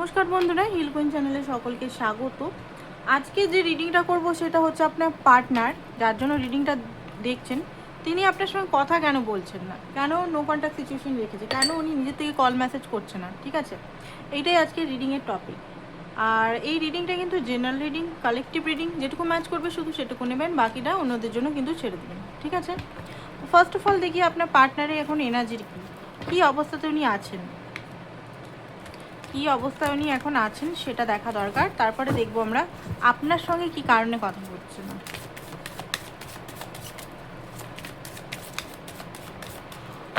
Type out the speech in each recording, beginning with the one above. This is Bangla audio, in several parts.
নমস্কার বন্ধুরা, হিল কুইন চ্যানেলে সকলকে স্বাগত। আজকে যে রিডিংটা করব সেটা হচ্ছে আপনার পার্টনার, যার জন্য রিডিংটা দেখছেন, তিনি আপনার সঙ্গে কথা কেন বলছেন না, কেন নো কন্ট্যাক্ট সিচুয়েশন রেখেছে, কেন উনি নিজের থেকে কল মেসেজ করছে না। ঠিক আছে, এইটাই আজকে রিডিংয়ের টপিক। আর এই রিডিংটা কিন্তু জেনারেল রিডিং, কালেকটিভ রিডিং, যেটুকু ম্যাচ করবে শুধু সেটুকু নেবেন, বাকিটা অন্যদের জন্য কিন্তু ছেড়ে দেবেন। ঠিক আছে, ফার্স্ট অফ অল দেখি আপনার পার্টনারে এখন এনার্জির কী অবস্থাতে উনি আছেন, কী অবস্থায় উনি এখন আছেন সেটা দেখা দরকার। তারপরে দেখবো আমরা আপনার সঙ্গে কি কারণে কথা বলছে না।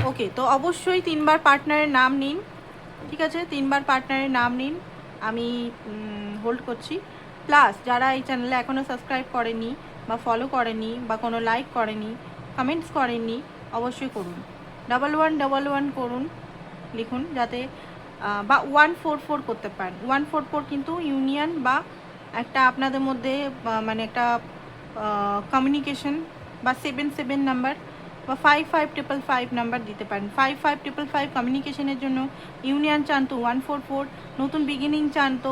ওকে, তো অবশ্যই 3বার পার্টনারের নাম নিন। ঠিক আছে, 3বার পার্টনারের নাম নিন, আমি হোল্ড করছি। প্লাস যারা এই চ্যানেলে এখনও সাবস্ক্রাইব করেনি বা ফলো করেনি বা কোনো লাইক করেনি, কমেন্টস করেননি, অবশ্যই করুন। 1111 করুন, লিখুন, যাতে বা 144 করতে পারেন। 144 কিন্তু ইউনিয়ন বা একটা আপনাদের মধ্যে মানে একটা কমিউনিকেশন, বা 77 নাম্বার বা 5555 নাম্বার দিতে পারেন। 5555 কমিউনিকেশনের জন্য, ইউনিয়ন চান তো 144, নতুন বিগিনিং চান তো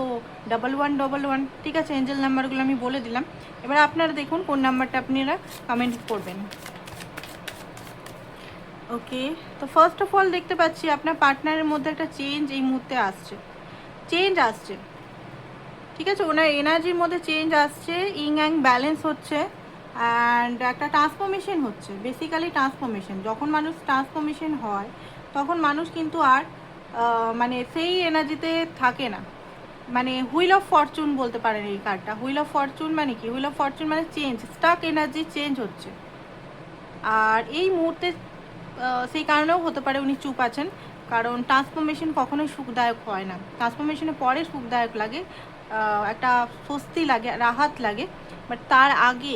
1111। ঠিক আছে, এঞ্জেল নাম্বারগুলো আমি বলে দিলাম। এবার আপনারা দেখুন কোন নাম্বারটা আপনারা কমেন্ট করবেন। ওকে, তো ফার্স্ট অফ অল দেখতে পাচ্ছি আপনার পার্টনারের মধ্যে একটা চেঞ্জ এই মুহূর্তে আসছে, চেঞ্জ আসছে। ঠিক আছে, ওনার এনার্জির মধ্যে চেঞ্জ আসছে, ইং অ্যাং ব্যালেন্স হচ্ছে, অ্যান্ড একটা ট্রান্সফরমেশন হচ্ছে। বেসিক্যালি ট্রান্সফরমেশন, যখন মানুষ ট্রান্সফরমেশন হয় তখন মানুষ কিন্তু আর মানে সেই এনার্জিতে থাকে না। মানে হুইল অফ ফরচুন বলতে পারেন এই কার্ডটা। হুইল অফ ফরচুন মানে কি? হুইল অফ ফরচুন মানে চেঞ্জ, স্টাক এনার্জি চেঞ্জ হচ্ছে। আর এই মুহূর্তে সেই কারণেও হতে পারে উনি চুপ আছেন, কারণ ট্রান্সফরমেশন কখনোই সুখদায়ক হয় না। ট্রান্সফরমেশনের পরে সুখদায়ক লাগে, একটা স্বস্তি লাগে, রাহাত লাগে, বাট তার আগে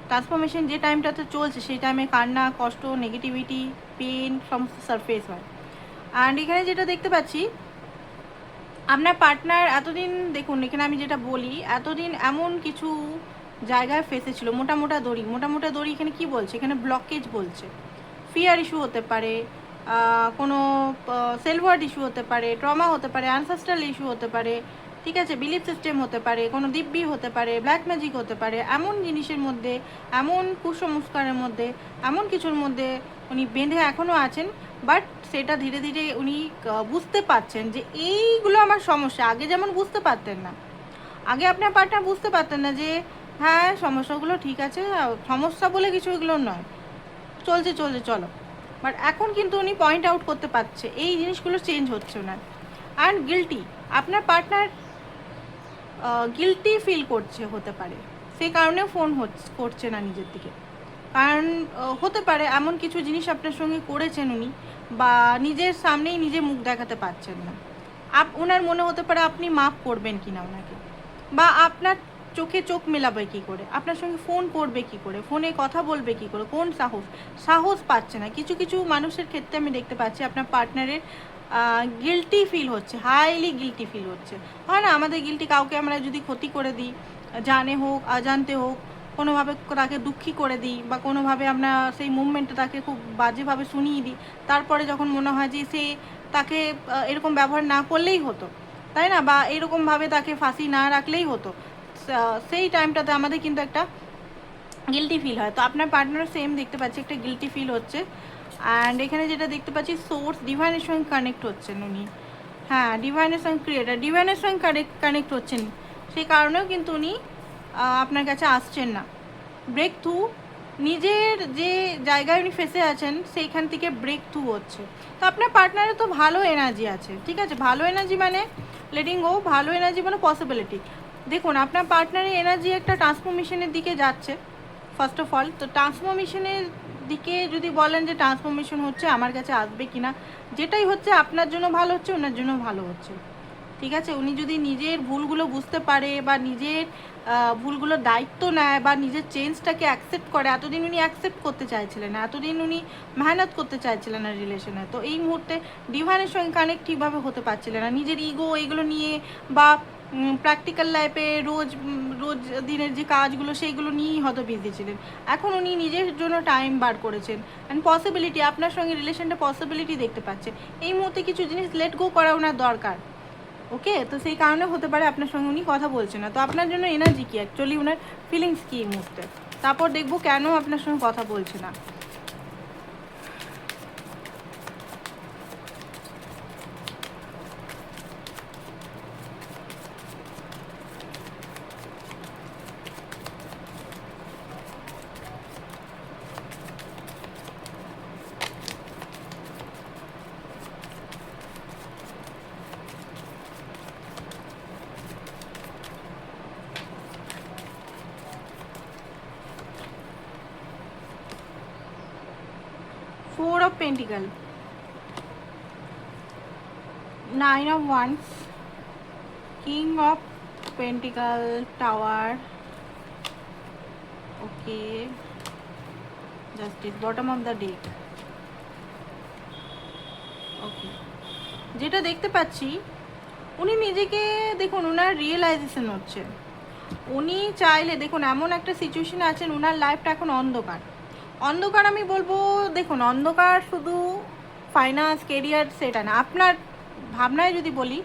ট্রান্সফরমেশন যে টাইমটাতে চলছে সেই টাইমে কান্না, কষ্ট, নেগেটিভিটি, পেন সমস্ত সারফেস হয়। অ্যান্ড এখানে যেটা দেখতে পাচ্ছি আপনার পার্টনার এতদিন, দেখুন এখানে আমি যেটা বলি, এতদিন এমন কিছু জায়গায় ফেসেছিল, মোটা মোটা দড়ি, মোটা মোটা দড়ি। এখানে কি বলছে? এখানে ব্লকেজ বলছে। ফিয়ার ইস্যু হতে পারে, কোনো সেলফওয়ার্থ ইস্যু হতে পারে, ট্রমা হতে পারে, অ্যানসেস্ট্রাল ইস্যু হতে পারে, ঠিক আছে, বিলিফ সিস্টেম হতে পারে, কোনো দিব্যি হতে পারে, ব্ল্যাক ম্যাজিক হতে পারে। এমন জিনিসের মধ্যে, এমন কুসংস্কারের মধ্যে, এমন কিছুর মধ্যে উনি বেঁধে এখনও আছেন। বাট সেটা ধীরে ধীরে উনি বুঝতে পারছেন যে এইগুলো আমার সমস্যা। আগে যেমন বুঝতে পারতেন না, আগে আপনার পার্টনার বুঝতে পারতেন না যে হ্যাঁ সমস্যাগুলো ঠিক আছে, সমস্যা বলে কিছু এগুলো নয়, চলছে চলছে চলো। বাট এখন কিন্তু উনি পয়েন্ট আউট করতে পারছে এই জিনিসগুলো চেঞ্জ হচ্ছে ওনার। অ্যান্ড গিল্টি, আপনার পার্টনার গিল্টি ফিল করছে, হতে পারে সেই কারণেও ফোন করছে না নিজের দিকে। কারণ হতে পারে এমন কিছু জিনিস আপনার সঙ্গে করেছেন উনি, বা নিজের সামনেই নিজে মুখ দেখাতে পারছেন না। ওনার মনে হতে পারে আপনি মাফ করবেন কি না ওনাকে, বা আপনার চোখে চোখ মেলাবে কি করে, আপনার সঙ্গে ফোন করবে কি করে, ফোনে কথা বলবে কি করে, কোন সাহস, সাহস পাচ্ছে না। কিছু কিছু মানুষের ক্ষেত্রে আমি দেখতে পাচ্ছি আপনার পার্টনারের গিল্টি ফিল হচ্ছে, হাইলি গিল্টি ফিল হচ্ছে। হয় না আমাদের গিল্টি, কাউকে আমরা যদি ক্ষতি করে দিই, জানে হোক অজান্তে হোক, কোনোভাবে তাকে দুঃখী করে দিই, বা কোনোভাবে আমরা সেই মুভমেন্টটা তাকে খুব বাজেভাবে শুনিয়ে দিই, তারপরে যখন মনে হয় যে সে তাকে এরকম ব্যবহার না করলেই হতো, তাই না, বা এরকমভাবে তাকে ফাঁসি না রাখলেই হতো, সেই টাইমটাতে আমাদের কিন্তু একটা গিল্টি ফিল হয়। তো আপনার পার্টনার সেম দেখতে পাচ্ছি, একটা গিল্টি ফিল হচ্ছে। অ্যান্ড এখানে যেটা দেখতে পাচ্ছি সোর্স, ডিভাইনের সঙ্গে কানেক্ট হচ্ছেন উনি। হ্যাঁ, ডিভাইনের সঙ্গে ক্রিয়েটার, ডিভাইনের সঙ্গে কানেক্ট হচ্ছেন, সেই কারণেও কিন্তু উনি আপনার কাছে আসছেন না। ব্রেক থ্রু, নিজের যে জায়গায় উনি ফেসে আছেন সেইখান থেকে ব্রেক থ্রু হচ্ছে। তো আপনার পার্টনারে তো ভালো এনার্জি আছে, ঠিক আছে, ভালো এনার্জি মানে লেটিং গো, ভালো এনার্জি মানে পসিবিলিটি। দেখুন আপনার পার্টনারের এনার্জি একটা ট্রান্সফরমেশনের দিকে যাচ্ছে ফার্স্ট অফ অল। তো ট্রান্সফরমেশনের দিকে যদি বলেন যে ট্রান্সফরমেশন হচ্ছে, আমার কাছে আসবে কি না, যেটাই হচ্ছে আপনার জন্য ভালো হচ্ছে, ওনার জন্য ভালো হচ্ছে। ঠিক আছে, উনি যদি নিজের ভুলগুলো বুঝতে পারে, বা নিজের ভুলগুলোর দায়িত্ব নেয়, বা নিজের চেঞ্জটাকে অ্যাকসেপ্ট করে। এতদিন উনি অ্যাকসেপ্ট করতে চাইছিলেন না, এতদিন উনি মেহনত করতে চাইছিলেন না রিলেশনে। তো এই মুহূর্তে ডিভাইনের সঙ্গে কানেক্ট ঠিকভাবে হতে পারছিলেন না, নিজের ইগো এইগুলো নিয়ে, বা প্র্যাকটিক্যাল লাইফে রোজ রোজ দিনের যে কাজগুলো সেইগুলো নিয়েই হয়তো বিজি ছিলেন। এখন উনি নিজের জন্য টাইম বার করেছেন, অ্যান্ড পসিবিলিটি, আপনার সঙ্গে রিলেশনটা পসিবিলিটি দেখতে পাচ্ছে। এই মুহূর্তে কিছু জিনিস লেট গো করা ওনার দরকার। ওকে, তো সেই কারণে হতে পারে আপনার সঙ্গে উনি কথা বলছে না। তো আপনার জন্য এনার্জি কি, অ্যাকচুয়ালি ওনার ফিলিংস কি এই মুহূর্তে, তারপর দেখবো কেন আপনার সঙ্গে কথা বলছে না। Four of Pentacles, Nine of Wands, King of Pentacles, Tower, okay, Justice, bottom of the deck, okay। যেটা দেখতে পাচ্ছি উনি নিজেকে দেখুন, ওনার রিয়েলাইজেশন হচ্ছে, উনি চাইলে দেখুন এমন একটা সিচুয়েশনে আছেন, ওনার লাইফটা এখন অন্ধকার। অন্ধকার আমি বলবো, দেখুন অন্ধকার শুধু ফাইন্যান্স কেরিয়ার সেটা না, আপনার ভাবনায় যদি বলি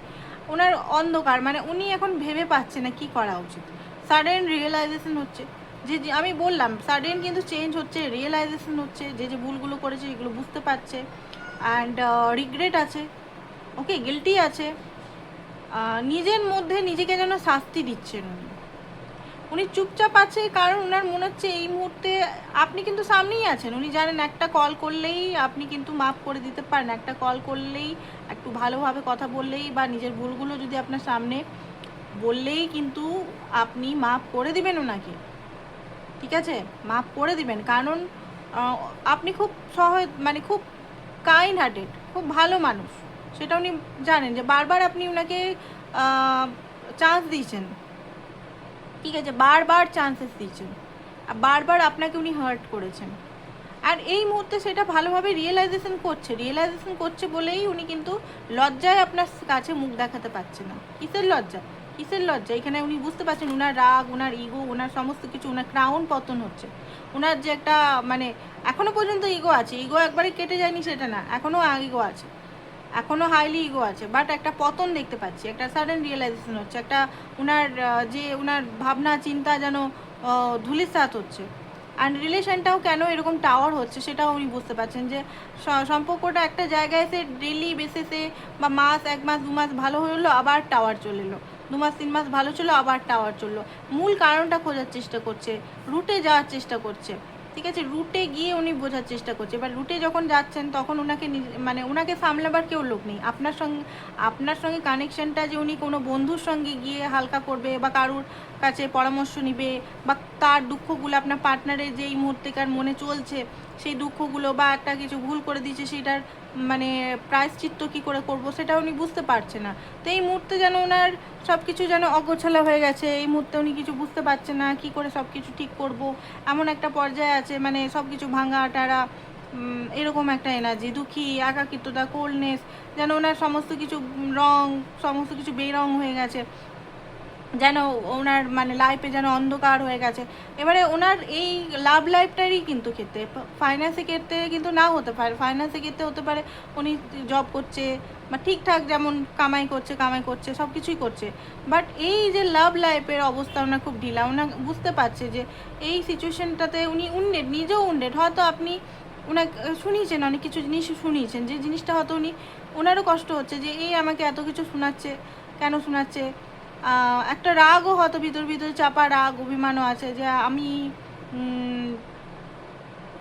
ওনার অন্ধকার মানে উনি এখন ভেবে পাচ্ছে না কি করা উচিত। সাডেন রিয়েলাইজেশন হচ্ছে, যে আমি বললাম সাডেন কিন্তু চেঞ্জ হচ্ছে, রিয়েলাইজেশন হচ্ছে, যে যে ভুলগুলো করেছে এগুলো বুঝতে পারছে, অ্যান্ড রিগ্রেট আছে, ওকে, গিল্টি আছে, নিজের মধ্যে নিজেকে যেন শাস্তি দিচ্ছেন উনি। উনি চুপচাপ আছে কারণ ওনার মনে হচ্ছে এই মুহূর্তে আপনি কিন্তু সামনেই আছেন, উনি জানেন একটা কল করলেই আপনি কিন্তু মাফ করে দিতে পারেন, একটা কল করলেই, একটু ভালোভাবে কথা বললেই বা নিজের ভুলগুলো যদি আপনার সামনে বললেই কিন্তু আপনি মাফ করে দিবেন ওনাকে, ঠিক আছে, মাফ করে দিবেন। কারণ আপনি খুব সহজ মানে খুব কাইন্ড হার্টেড, খুব ভালো মানুষ, সেটা উনি জানেন, যে বারবার আপনি ওনাকে চান্স দিয়েছেন, ঠিক আছে, বারবার চান্সেস দিয়েছেন, আর বারবার আপনাকে উনি হার্ট করেছেন, আর এই মুহূর্তে সেটা ভালোভাবে রিয়েলাইজেশন করছে বলেই উনি কিন্তু লজ্জায় আপনার কাছে মুখ দেখাতে পারছে না। কিসের লজ্জা, কিসের লজ্জা, এখানে উনি বুঝতে পারছেন ওনার রাগ, ওনার ইগো, ওনার সমস্ত কিছু, ওনার ক্রাউন পতন হচ্ছে, ওনার যে একটা মানে এখনো পর্যন্ত ইগো আছে, ইগো একবারে কেটে যায়নি সেটা না, এখনও ইগো আছে, এখনও হাইলি ইগো আছে, বাট একটা পতন দেখতে পাচ্ছি, একটা সাডেন রিয়েলাইজেশন হচ্ছে, একটা ওনার যে ওনার ভাবনা চিন্তা যেন ধূলিসাৎ হচ্ছে, অ্যান্ড রিলেশনটাও কেন এরকম টাওয়ার হচ্ছে সেটাও উনি বুঝতে পারছেন, যে সম্পর্কটা একটা জায়গায় এসে ডেলি বেসিসে বা মাস, 1 মাস 2 মাস ভালো হলো, আবার টাওয়ার চলে এলো, 2 মাস 3 মাস ভালো ছিল, আবার টাওয়ার চললো, মূল কারণটা খোঁজার চেষ্টা করছে, রুটে যাওয়ার চেষ্টা করছে, ঠিক আছে, রুটে গিয়ে উনি বোঝার চেষ্টা করছে। এবার রুটে যখন যাচ্ছেন তখন ওনাকে মানে ওনাকে সামলাবার কেউ লোক নেই, আপনার সঙ্গে কানেকশনটা যে উনি কোনো বন্ধুর সঙ্গে গিয়ে হালকা করবে বা কারুর কাছে পরামর্শ নিবে, বা তার দুঃখগুলো আপনার পার্টনারের যে এই মুহূর্তেকার মনে চলছে সেই দুঃখগুলো, বা একটা কিছু ভুল করে দিচ্ছে সেটার মানে প্রায়শ্চিত্ত কী করে করব সেটা উনি বুঝতে পারছে না। তো এই মুহূর্তে যেন ওনার সব কিছু যেন অগোছালো হয়ে গেছে, এই মুহূর্তে উনি কিছু বুঝতে পারছে না কি করে সব কিছু ঠিক করব, এমন একটা পর্যায়ে আছে, মানে সব কিছু ভাঙা টারা, এরকম একটা এনার্জি, দুঃখী, একাকিত্বতা, কোল্ডনেস, যেন ওনার সমস্ত কিছু রং, সমস্ত কিছু বেরং হয়ে গেছে, যেন ওনার মানে লাইফে যেন অন্ধকার হয়ে গেছে। এবারে ওনার এই লাভ লাইফটারই কিন্তু ক্ষেত্রে, ফাইন্যান্সের ক্ষেত্রে কিন্তু নাও হতে পারে, ফাইন্যান্সের ক্ষেত্রে হতে পারে উনি জব করছে বা ঠিকঠাক যেমন কামাই করছে সব কিছুই করছে, বাট এই যে লাভ লাইফের অবস্থা ওনার খুব ঢিলা, ওনার বুঝতে পারছে যে এই সিচুয়েশনটাতে উনি উন্ডেড, নিজেও উন্ডেড, হয়তো আপনি ওনাকে শুনিয়েছেন, অনেক কিছু জিনিস শুনিয়েছেন, যে জিনিসটা হয়তো উনি ওনারও কষ্ট হচ্ছে যে এই আমাকে এত কিছু শোনাচ্ছে, কেন শোনাচ্ছে, একটা রাগও হয়তো ভিতরে চাপা রাগ, অভিমানও আছে, যে আমি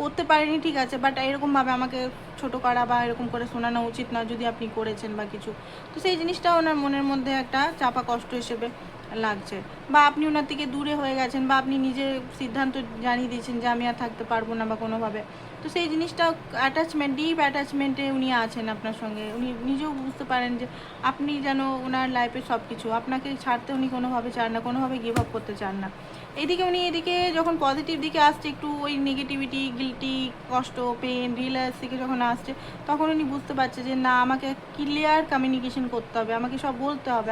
করতে পারিনি, ঠিক আছে, বাট এরকমভাবে আমাকে ছোট করা বা এরকম করে শোনানো উচিত না যদি আপনি করেছেন বা কিছু। তো সেই জিনিসটা ওনার মনের মধ্যে একটা চাপা কষ্ট হিসেবে লাগছে, বা আপনি ওনার থেকে দূরে হয়ে গেছেন, বা আপনি নিজে সিদ্ধান্ত জানিয়ে দিয়েছেন যে আমি আর থাকতে পারবো না বা কোনোভাবে। তো সেই জিনিসটা অ্যাটাচমেন্ট, ডিপ অ্যাটাচমেন্টে উনি আছেন আপনার সঙ্গে, উনি নিজেও বুঝতে পারেন যে আপনি যেন ওনার লাইফের সব কিছু, আপনাকে ছাড়তে উনি কোনোভাবে চান না, কোনোভাবে গিভ আপ করতে চান না। এদিকে যখন পজিটিভ দিকে আসছে, একটু ওই নেগেটিভিটি, গিল্টি, কষ্ট, পেন, রিয়েলাইজ থেকে যখন আসছে, তখন উনি বুঝতে পারছে যে না, আমাকে ক্লিয়ার কমিউনিকেশন করতে হবে, আমাকে সব বলতে হবে,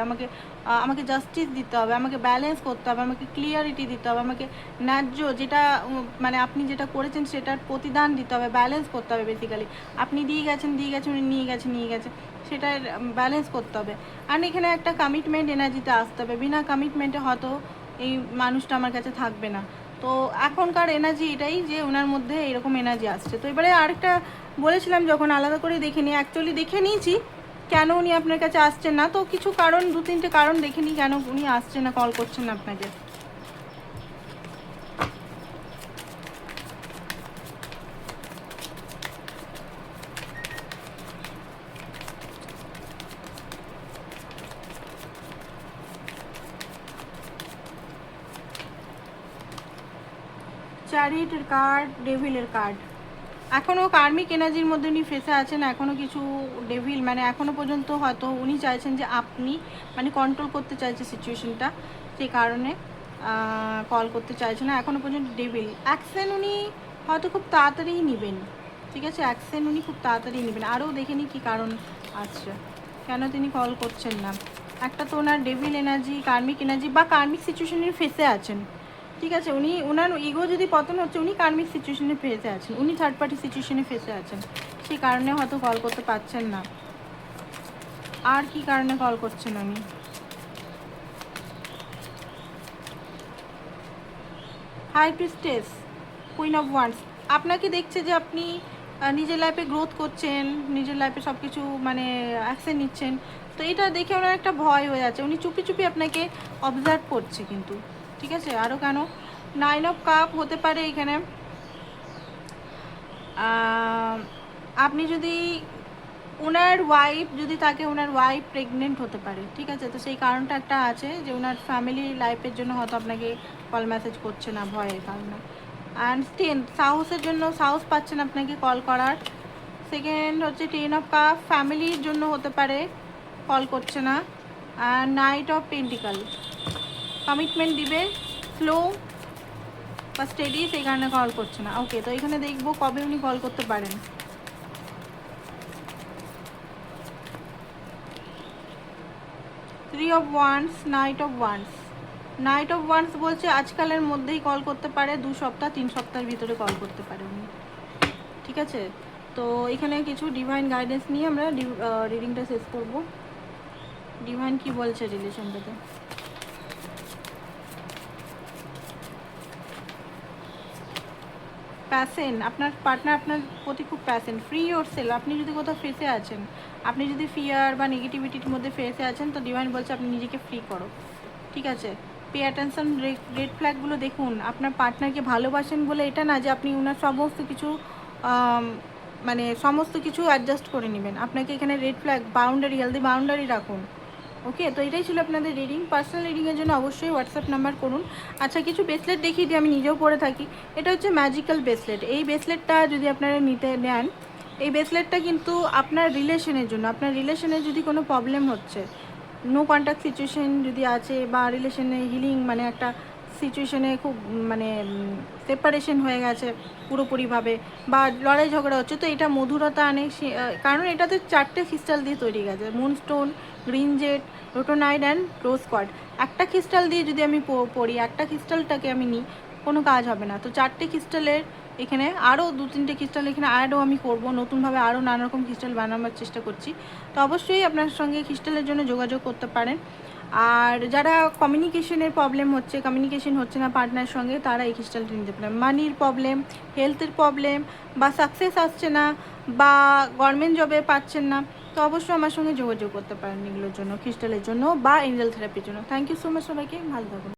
আমাকে জাস্টিস দিতে হবে, আমাকে ব্যালেন্স করতে হবে, আমাকে ক্লিয়ারিটি দিতে হবে, আমাকে ন্যায্য যেটা মানে আপনি যেটা করেছেন সেটার প্রতিদান দিতে হবে, ব্যালেন্স করতে হবে বেসিক্যালি। আপনি দিয়ে গেছেন উনি নিয়ে গেছে, সেটা ব্যালেন্স করতে হবে। আর এখানে একটা কমিটমেন্ট এনার্জিতে আসতে হবে, বিনা কমিটমেন্টে হয়তো এই মানুষটা আমার কাছে থাকবে না। তো এখনকার এনার্জি এটাই যে ওনার মধ্যে এরকম এনার্জি আসছে। তো এবারে আরেকটা বলেছিলাম যখন আলাদা করে দেখে নিই, অ্যাকচুয়ালি দেখে নিয়েছি কেন উনি আপনার কাছে আসছেন না। তো কিছু কারণ, 2-3টে কারণ দেখে নিই কেন উনি আসছেন না, কল করছেন না আপনাকে। চ্যারিটের কার্ড, ডেভিলের কার্ড। এখনও কার্মিক এনার্জির মধ্যে উনি ফেসে আছেন, এখনও কিছু ডেভিল, মানে এখনও পর্যন্ত হয়তো উনি চাইছেন যে আপনি মানে কন্ট্রোল করতে চাইছে সিচুয়েশনটা, সেই কারণে কল করতে চাইছে না এখনও পর্যন্ত। ডেভিল অ্যাকশন উনি হয়তো খুব তাড়াতাড়িই নেবেন, ঠিক আছে, অ্যাকশন উনি খুব তাড়াতাড়ি নেবেন। আরও দেখে নিই কী কারণ আছে কেন তিনি কল করছেন না। একটা তো ওনার ডেভিল এনার্জি, কার্মিক এনার্জি বা কার্মিক সিচুয়েশনের ফেসে আছেন, ঠিক আছে। উনি ওনার ইগো যদি পতন হচ্ছে, উনি কার্মিক সিচুয়েশনে ফেসে আছেন, উনি থার্ড পার্টি সিচুয়েশনে ফেসে আছেন, সেই কারণে হয়তো কল করতে পারছেন না। আর কি কারণে কল করছেন উনি? High priestess, queen of wands. আপনাকে দেখছে যে আপনি নিজের লাইফে গ্রোথ করছেন, নিজের লাইফে সব কিছু মানে অ্যাকশন নিচ্ছেন, তো এটা দেখে ওনার একটা ভয় হয়ে যাচ্ছে, উনি চুপি চুপি আপনাকে অবজার্ভ করছে কিন্তু, ঠিক আছে। আরও কেন? 9 অফ কাপ হতে পারে এখানে আপনি যদি ওনার ওয়াইফ যদি থাকে, ওনার ওয়াইফ প্রেগনেন্ট হতে পারে, ঠিক আছে। তো সেই কারণটা একটা আছে যে ওনার ফ্যামিলি লাইফের জন্য হয়তো আপনাকে কল মেসেজ করছে না ভয়ের কারণে। অ্যান্ড স্ট্রেংথ, সাহসের জন্য সাহস পাচ্ছেন আপনাকে কল করার। সেকেন্ড হচ্ছে 10 অফ কাপ, ফ্যামিলির জন্য হতে পারে কল করছে না। And night of pentacle, commitment দিবে স্লো বা স্টেডি, সেই কারণে কল করছে না। ওকে, তো এখানে দেখবো কবে উনি কল করতে পারেন। 3 of wands, night of wands. Night of wands বলছে আজকালের মধ্যেই কল করতে পারে, 2 সপ্তাহ 3 সপ্তাহের ভিতরে কল করতে পারে উনি, ঠিক আছে। তো এখানে কিছু ডিভাইন গাইডেন্স নিয়ে আমরা রিডিংটা শেষ করব। ডিভাইন কি বলছে রিলেশনটাতে? প্যাশন, আপনার পার্টনার আপনার প্রতি খুব প্যাশন। ফ্রি ইয়োর সেলফ, আপনি যদি কোথাও ফেসে আছেন, আপনি যদি ফিয়ার বা নেগেটিভিটির মধ্যে ফেসে আছেন, তো ডিভাইন বলছে আপনি নিজেকে ফ্রি করো, ঠিক আছে। পে অ্যাটেনশন, রেড ফ্ল্যাগগুলো দেখুন। আপনার পার্টনারকে ভালোবাসেন বলে এটা না যে আপনি ওনার সমস্ত কিছু মানে সমস্ত কিছু অ্যাডজাস্ট করে নেবেন। আপনাকে এখানে red flag, boundary, healthy boundary রাখুন। ওকে, তো এটাই ছিল আপনাদের রিডিং। পার্সোনাল রিডিংয়ের জন্য অবশ্যই হোয়াটসঅ্যাপ নাম্বার করুন। আচ্ছা, কিছু ব্রেসলেট দেখিয়ে দিই, আমি নিজেও পরে থাকি। এটা হচ্ছে ম্যাজিক্যাল ব্রেসলেট। এই ব্রেসলেটটা যদি আপনারা নিতে নেন, এই ব্রেসলেটটা কিন্তু আপনার রিলেশনের জন্য, আপনার রিলেশনে যদি কোনো প্রবলেম হচ্ছে, নো কন্ট্যাক্ট সিচুয়েশন যদি আছে, বা রিলেশনে হিলিং মানে একটা সিচুয়েশনে খুব মানে সেপারেশন হয়ে গেছে পুরোপুরিভাবে, বা লড়াই ঝগড়া হচ্ছে, তো এটা মধুরতা আনে। কারণ এটাতে 4টে ক্রিস্টাল দিয়ে তৈরি গেছে, moonstone, green jade, rhodonite and rose quartz. একটা ক্রিস্টাল দিয়ে যদি আমি পড়ি, একটা ক্রিস্টালটাকে আমি নিই, কোনো কাজ হবে না। তো 4টে ক্রিস্টালের এখানে আরও 2-3টে ক্রিস্টাল এখানে অ্যাডও আমি করব, নতুনভাবে আরও নানা রকম ক্রিস্টাল বানানোর চেষ্টা করছি। তো অবশ্যই আপনার সঙ্গে ক্রিস্টালের জন্য যোগাযোগ করতে পারেন। আর যারা কমিউনিকেশনের প্রবলেম হচ্ছে, কমিউনিকেশন হচ্ছে না পার্টনারের সঙ্গে, তারা এই ক্রিস্টালটা নিতে পারেন। মানির প্রবলেম, হেলথের প্রবলেম, বা সাকসেস আসছে না, বা গভর্নমেন্ট জবে পাচ্ছেন না, তো অবশ্যই আমার সঙ্গে যোগাযোগ করতে পারেন এগুলোর জন্য, ক্রিস্টালের জন্য বা এঞ্জেল থেরাপির জন্য। থ্যাংক ইউ সো মাচ সবাইকে, ভালো থাকুন।